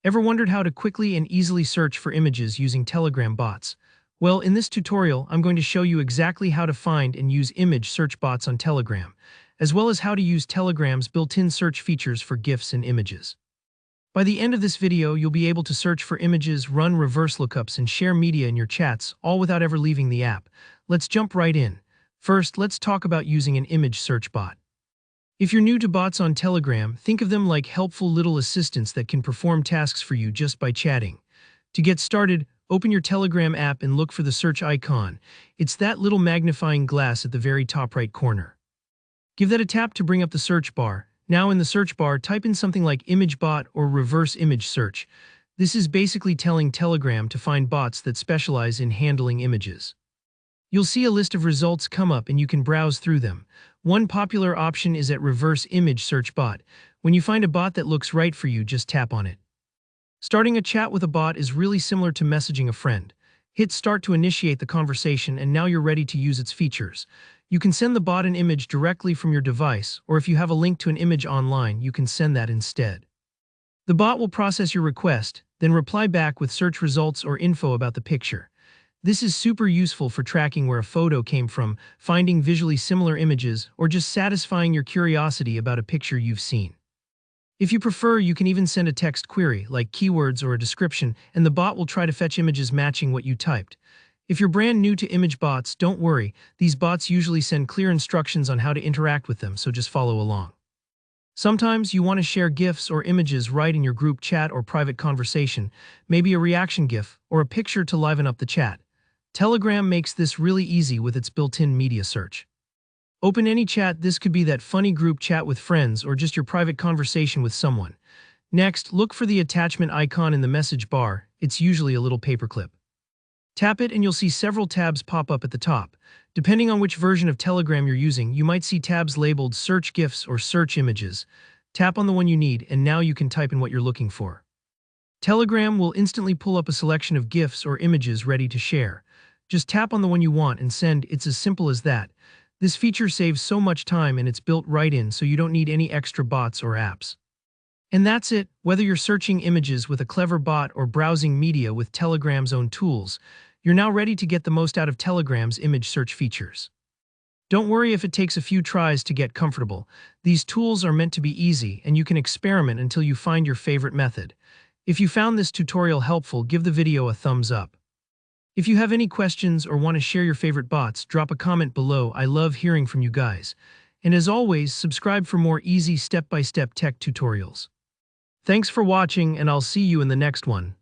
Ever wondered how to quickly and easily search for images using Telegram bots? Well, in this tutorial, I'm going to show you exactly how to find and use image search bots on Telegram, as well as how to use Telegram's built-in search features for GIFs and images. By the end of this video, you'll be able to search for images, run reverse lookups, and share media in your chats, all without ever leaving the app. Let's jump right in. First, let's talk about using an image search bot. If you're new to bots on Telegram, think of them like helpful little assistants that can perform tasks for you just by chatting. To get started, open your Telegram app and look for the search icon. It's that little magnifying glass at the very top right corner. Give that a tap to bring up the search bar. Now in the search bar, type in something like image bot or reverse image search. This is basically telling Telegram to find bots that specialize in handling images. You'll see a list of results come up and you can browse through them. One popular option is at reverse image search bot. When you find a bot that looks right for you, just tap on it. Starting a chat with a bot is really similar to messaging a friend. Hit start to initiate the conversation and now you're ready to use its features. You can send the bot an image directly from your device, or if you have a link to an image online, you can send that instead. The bot will process your request, then reply back with search results or info about the picture. This is super useful for tracking where a photo came from, finding visually similar images, or just satisfying your curiosity about a picture you've seen. If you prefer, you can even send a text query, like keywords or a description, and the bot will try to fetch images matching what you typed. If you're brand new to image bots, don't worry. These bots usually send clear instructions on how to interact with them, so just follow along. Sometimes you want to share GIFs or images right in your group chat or private conversation, maybe a reaction GIF or a picture to liven up the chat. Telegram makes this really easy with its built-in media search. Open any chat. This could be that funny group chat with friends or just your private conversation with someone. Next, look for the attachment icon in the message bar. It's usually a little paperclip. Tap it and you'll see several tabs pop up at the top. Depending on which version of Telegram you're using, you might see tabs labeled Search GIFs or Search Images. Tap on the one you need and now you can type in what you're looking for. Telegram will instantly pull up a selection of GIFs or images ready to share. Just tap on the one you want and send. It's as simple as that. This feature saves so much time and it's built right in, so you don't need any extra bots or apps. And that's it. Whether you're searching images with a clever bot or browsing media with Telegram's own tools, you're now ready to get the most out of Telegram's image search features. Don't worry if it takes a few tries to get comfortable. These tools are meant to be easy and you can experiment until you find your favorite method. If you found this tutorial helpful, give the video a thumbs up. If you have any questions or want to share your favorite bots, drop a comment below. I love hearing from you guys. And as always, subscribe for more easy step-by-step tech tutorials. Thanks for watching, and I'll see you in the next one.